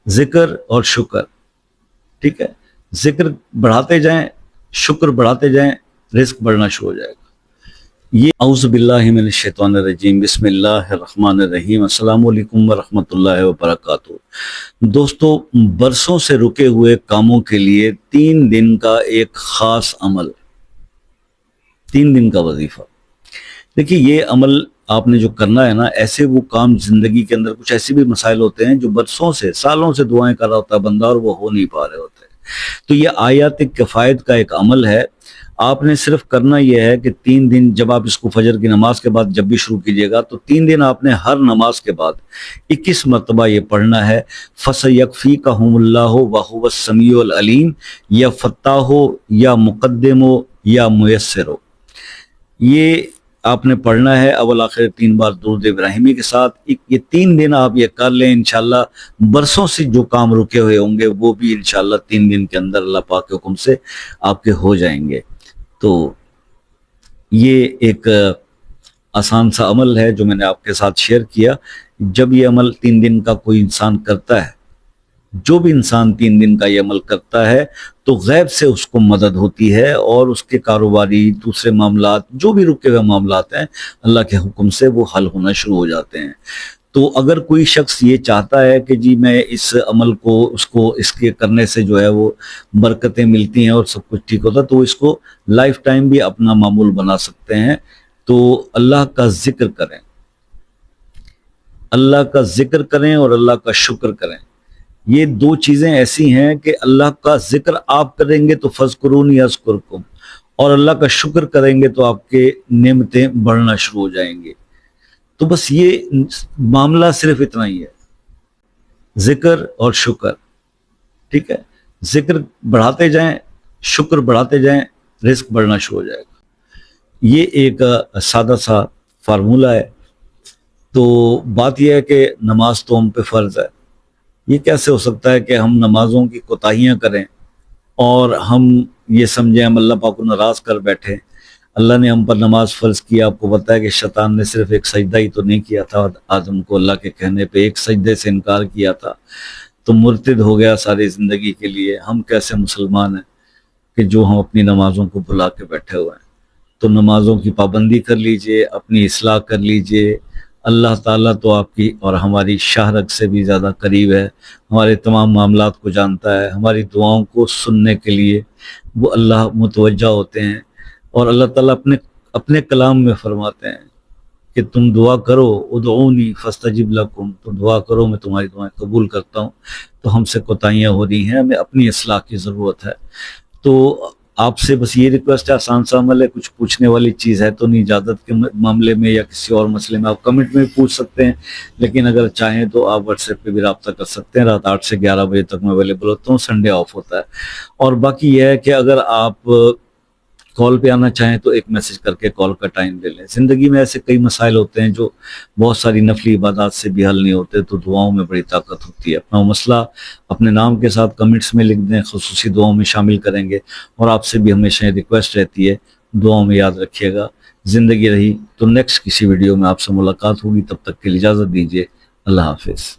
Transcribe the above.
ذکر اور شکر، ٹھیک ہے، ذکر بڑھاتے جائیں، شکر بڑھاتے جائیں، رزق بڑھنا شروع ہو جائے گا۔ یہ اعوذ باللہ من الشیطان الرجیم، بسم اللہ الرحمن الرحیم، السلام علیکم ورحمۃ اللہ وبرکاتہ۔ دوستو، برسوں سے رکے ہوئے کاموں کے لیے 3 دن کا ایک خاص عمل، 3 دن کا وظیفہ۔ دیکھیے، یہ عمل آپ نے جو کرنا ہے نا، ایسے وہ کام زندگی کے اندر کچھ ایسے بھی مسائل ہوتے ہیں جو برسوں سے، سالوں سے دعائیں کر رہا ہوتا ہے بندہ اور وہ ہو نہیں پا رہے ہوتے، تو یہ آیات کفایت کا ایک عمل ہے۔ آپ نے صرف کرنا یہ ہے کہ 3 دن، جب آپ اس کو فجر کی نماز کے بعد جب بھی شروع کیجئے گا تو 3 دن آپ نے ہر نماز کے بعد 21 مرتبہ یہ پڑھنا ہے، فَسَيَكْفِيكَهُمُ اللَّهُ وَهُوَ السَّمِيعُ الْعَلِيمُ، یا فتاح ہو یا مقدم ہو یا میسر ہو، یہ آپ نے پڑھنا ہے اول آخر 3 بار درود ابراہیمی کے ساتھ۔ یہ 3 دن آپ یہ کر لیں، انشاءاللہ برسوں سے جو کام رکے ہوئے ہوں گے وہ بھی انشاءاللہ 3 دن کے اندر اللہ پاک کے حکم سے آپ کے ہو جائیں گے۔ تو یہ ایک آسان سا عمل ہے جو میں نے آپ کے ساتھ شیئر کیا۔ جب یہ عمل 3 دن کا کوئی انسان کرتا ہے، جو بھی انسان 3 دن کا یہ عمل کرتا ہے تو غیب سے اس کو مدد ہوتی ہے، اور اس کے کاروباری دوسرے معاملات، جو بھی رکے ہوئے معاملات ہیں، اللہ کے حکم سے وہ حل ہونا شروع ہو جاتے ہیں۔ تو اگر کوئی شخص یہ چاہتا ہے کہ جی میں اس عمل کو، اس کے کرنے سے جو ہے وہ برکتیں ملتی ہیں اور سب کچھ ٹھیک ہوتا ہے، تو اس کو لائف ٹائم بھی اپنا معمول بنا سکتے ہیں۔ تو اللہ کا ذکر کریں، اللہ کا ذکر کریں اور اللہ کا شکر کریں۔ یہ 2 چیزیں ایسی ہیں کہ اللہ کا ذکر آپ کریں گے تو فَاذْكُرُونِي أَذْكُرْكُمْ، اور اللہ کا شکر کریں گے تو آپ کے نعمتیں بڑھنا شروع ہو جائیں گے۔ تو بس یہ معاملہ صرف اتنا ہی ہے، ذکر اور شکر، ٹھیک ہے، ذکر بڑھاتے جائیں، شکر بڑھاتے جائیں، رزق بڑھنا شروع ہو جائے گا۔ یہ ایک سادہ سا فارمولہ ہے۔ تو بات یہ ہے کہ نماز تو ہم پہ فرض ہے۔ یہ کیسے ہو سکتا ہے کہ ہم نمازوں کی کوتاہیاں کریں اور ہم یہ سمجھیں ہم اللہ پاک کو ناراض کر بیٹھے؟ اللہ نے ہم پر نماز فرض کیا، آپ کو پتہ ہے کہ شیطان نے صرف ایک سجدہ ہی تو نہیں کیا تھا، آدم کو اللہ کے کہنے پہ ایک سجدے سے انکار کیا تھا، تو مرتد ہو گیا ساری زندگی کے لیے۔ ہم کیسے مسلمان ہیں کہ جو ہم اپنی نمازوں کو بھلا کے بیٹھے ہوئے ہیں؟ تو نمازوں کی پابندی کر لیجئے، اپنی اصلاح کر لیجئے۔ اللہ تعالیٰ تو آپ کی اور ہماری شہرت سے بھی زیادہ قریب ہے، ہمارے تمام معاملات کو جانتا ہے، ہماری دعاؤں کو سننے کے لیے وہ اللہ متوجہ ہوتے ہیں۔ اور اللہ تعالیٰ اپنے کلام میں فرماتے ہیں کہ تم دعا کرو، ادعونی فاستجب لکم، تم دعا کرو میں تمہاری دعائیں قبول کرتا ہوں۔ تو ہم سے کوتاہیاں ہو رہی ہیں، ہمیں اپنی اصلاح کی ضرورت ہے۔ تو آپ سے بس یہ ریکویسٹ ہے، آسان سا عمل ہے، کچھ پوچھنے والی چیز ہے تو نہیں، اجازت کے معاملے میں یا کسی اور مسئلے میں آپ کمنٹ میں پوچھ سکتے ہیں، لیکن اگر چاہیں تو آپ واٹس ایپ پہ بھی رابطہ کر سکتے ہیں۔ رات 8 سے 11 بجے تک میں اویلیبل ہوتا ہوں، سنڈے آف ہوتا ہے۔ اور باقی یہ ہے کہ اگر آپ کال پہ آنا چاہیں تو ایک میسج کر کے کال کا ٹائم لے لیں۔ زندگی میں ایسے کئی مسائل ہوتے ہیں جو بہت ساری نفلی عبادات سے بھی حل نہیں ہوتے، تو دعاؤں میں بڑی طاقت ہوتی ہے۔ اپنا مسئلہ اپنے نام کے ساتھ کمنٹس میں لکھ دیں، خصوصی دعاؤں میں شامل کریں گے۔ اور آپ سے بھی ہمیشہ ریکویسٹ رہتی ہے، دعاؤں میں یاد رکھیے گا۔ زندگی رہی تو نیکسٹ کسی ویڈیو میں آپ سے ملاقات ہوگی، تب تک کے لیے اجازت دیجیے، اللہ حافظ۔